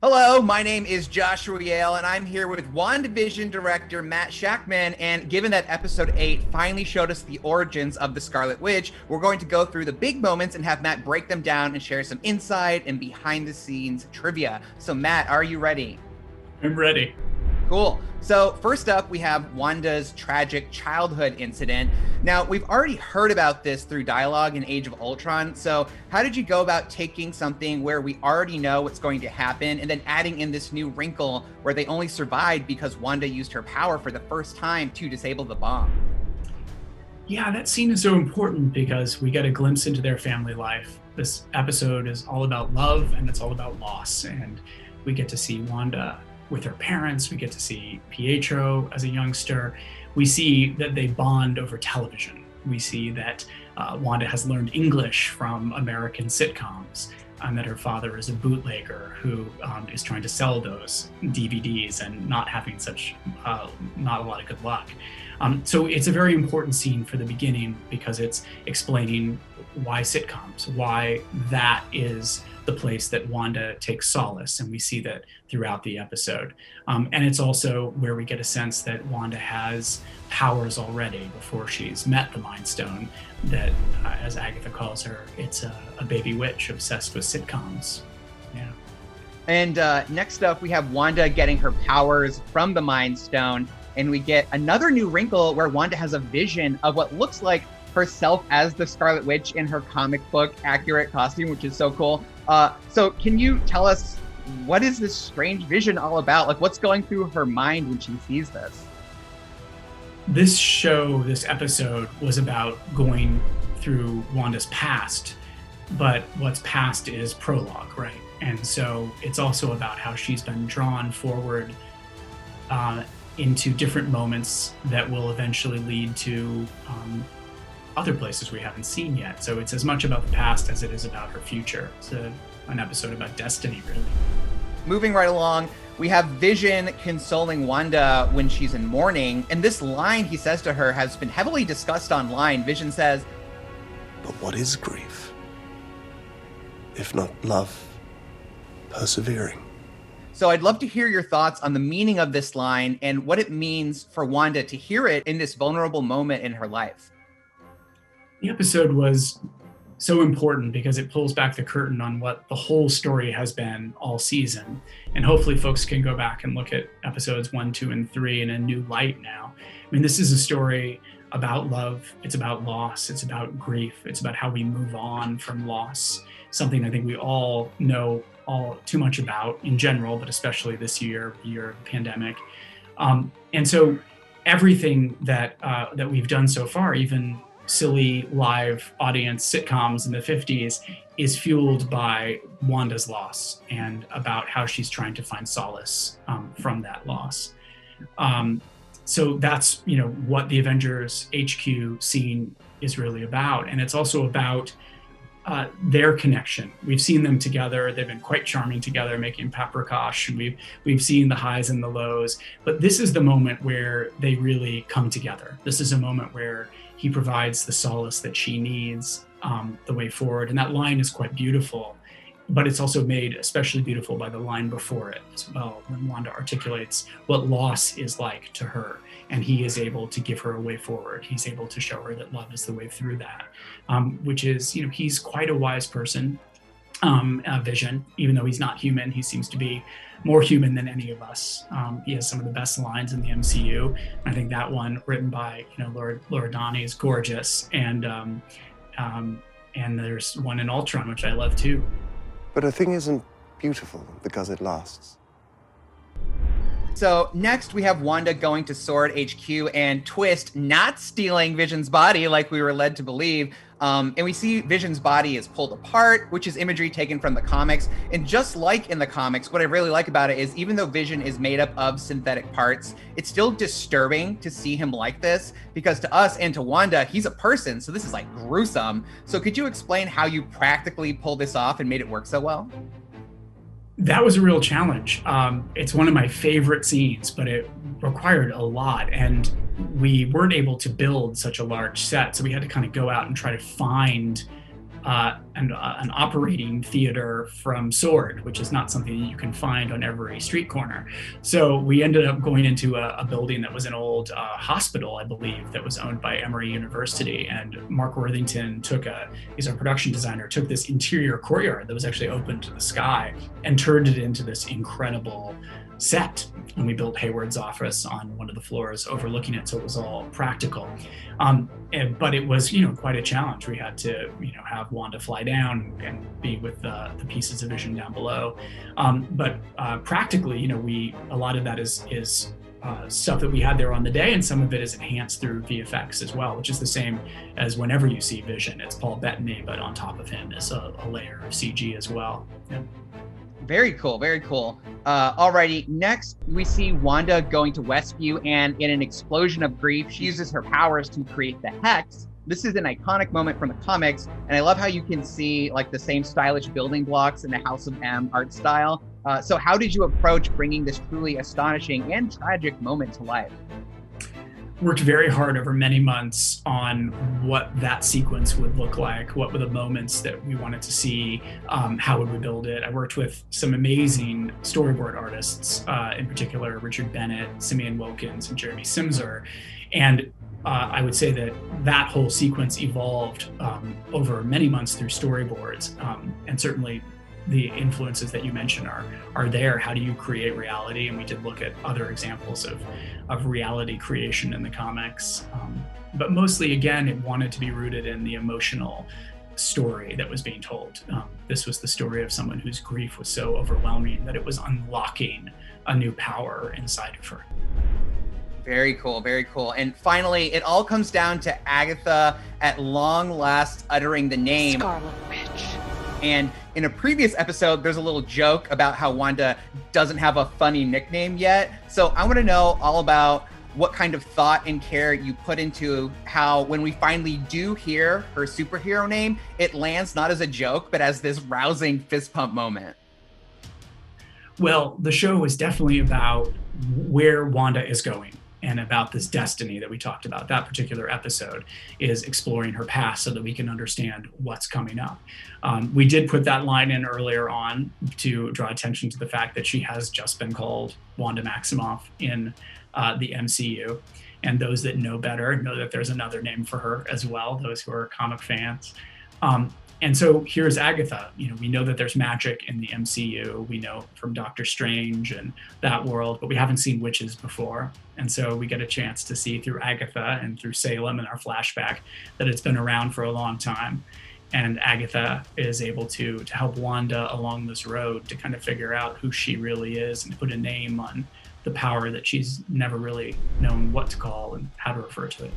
Hello, my name is Joshua Yale, and I'm here with WandaVision director Matt Shakman. And given that episode 8 finally showed us the origins of the Scarlet Witch, we're going to go through the big moments and have Matt break them down and share some inside and behind the scenes trivia. So, Matt, are you ready? I'm ready. Cool. So first up, we have Wanda's tragic childhood incident. Now, we've already heard about this through dialogue in Age of Ultron. So how did you go about taking something where we already know what's going to happen and then adding in this new wrinkle where they only survived because Wanda used her power for the first time to disable the bomb? Yeah, that scene is so important because we get a glimpse into their family life. This episode is all about love and it's all about loss. And we get to see Wanda with her parents. We get to see Pietro as a youngster. We see that they bond over television. We see that Wanda has learned English from American sitcoms, and that her father is a bootlegger who is trying to sell those DVDs and not having not a lot of good luck. So it's a very important scene for the beginning because it's explaining why sitcoms, why that is the place that Wanda takes solace, and we see that throughout the episode. And it's also where we get a sense that Wanda has powers already before she's met the Mind Stone, that, as Agatha calls her, it's a baby witch obsessed with sitcoms. Yeah. And next up, we have Wanda getting her powers from the Mind Stone, and we get another new wrinkle where Wanda has a vision of what looks like herself as the Scarlet Witch in her comic book accurate costume, which is so cool. So can you tell us, what is this strange vision all about? Like, what's going through her mind when she sees this? This episode was about going through Wanda's past, but what's past is prologue, right? And so it's also about how she's been drawn forward into different moments that will eventually lead to other places we haven't seen yet. So it's as much about the past as it is about her future. It's an episode about destiny, really. Moving right along, we have Vision consoling Wanda when she's in mourning. And this line he says to her has been heavily discussed online. Vision says, "But what is grief, if not love persevering?" So I'd love to hear your thoughts on the meaning of this line and what it means for Wanda to hear it in this vulnerable moment in her life. The episode was so important because it pulls back the curtain on what the whole story has been all season. And hopefully folks can go back and look at episodes 1, 2, and 3 in a new light now. I mean, this is a story about love. It's about loss. It's about grief. It's about how we move on from loss. Something I think we all know all too much about in general, but especially this year, the year of the pandemic. And so everything that we've done so far, even silly live audience sitcoms in the 50s, is fueled by Wanda's loss and about how she's trying to find solace from that loss. So that's, what the Avengers HQ scene is really about. And it's also about their connection. We've seen them together. They've been quite charming together, making paprikash. We've seen the highs and the lows, but this is the moment where they really come together. This is a moment where he provides the solace that she needs, the way forward. And that line is quite beautiful, but it's also made especially beautiful by the line before it as well, when Wanda articulates what loss is like to her. And he is able to give her a way forward. He's able to show her that love is the way through that, which is, he's quite a wise person, Vision. Even though he's not human, he seems to be more human than any of us. He has some of the best lines in the MCU. I think that one written by, Laura Donney is gorgeous. And there's one in Ultron, which I love too. But a thing isn't beautiful because it lasts. So next we have Wanda going to Sword HQ and Twist not stealing Vision's body like we were led to believe. And we see Vision's body is pulled apart, which is imagery taken from the comics. And just like in the comics, what I really like about it is even though Vision is made up of synthetic parts, it's still disturbing to see him like this because to us and to Wanda, he's a person. So this is like gruesome. So could you explain how you practically pulled this off and made it work so well? That was a real challenge. It's one of my favorite scenes, but it required a lot. And we weren't able to build such a large set. So we had to kind of go out and try to find an operating theater from S.W.O.R.D., which is not something that you can find on every street corner. So we ended up going into a building that was an old hospital, I believe, that was owned by Emory University. And Mark Worthington he's our production designer, took this interior courtyard that was actually open to the sky and turned it into this incredible set. And we built Hayward's office on one of the floors overlooking it, so it was all practical. But it was, quite a challenge. We had to, have Wanda fly down and be with the pieces of Vision down below. But practically, a lot of that is stuff that we had there on the day, and some of it is enhanced through VFX as well, which is the same as whenever you see Vision. It's Paul Bettany, but on top of him is a layer of CG as well. Yeah. Very cool, very cool. Alrighty, next we see Wanda going to Westview, and in an explosion of grief, she uses her powers to create the Hex. This is an iconic moment from the comics, and I love how you can see like the same stylish building blocks in the House of M art style. So how did you approach bringing this truly astonishing and tragic moment to life? Worked very hard over many months on what that sequence would look like, what were the moments that we wanted to see, how would we build it. I worked with some amazing storyboard artists, in particular Richard Bennett, Simeon Wilkins, and Jeremy Simser. And I would say that whole sequence evolved over many months through storyboards, and certainly the influences that you mentioned are there. How do you create reality? And we did look at other examples of reality creation in the comics. But mostly, again, it wanted to be rooted in the emotional story that was being told. This was the story of someone whose grief was so overwhelming that it was unlocking a new power inside of her. Very cool, very cool. And finally, it all comes down to Agatha at long last uttering the name Scarlet Witch. And in a previous episode, there's a little joke about how Wanda doesn't have a funny nickname yet. So I want to know all about what kind of thought and care you put into how when we finally do hear her superhero name, it lands not as a joke, but as this rousing fist pump moment. Well, the show is definitely about where Wanda is going, and about this destiny that we talked about. That particular episode is exploring her past so that we can understand what's coming up. We did put that line in earlier on to draw attention to the fact that she has just been called Wanda Maximoff in the MCU. And those that know better know that there's another name for her as well, those who are comic fans. And so here's Agatha. We know that there's magic in the MCU. We know from Doctor Strange and that world, but we haven't seen witches before. And so we get a chance to see through Agatha and through Salem in our flashback that it's been around for a long time. And Agatha is able to help Wanda along this road to kind of figure out who she really is and put a name on the power that she's never really known what to call and how to refer to it.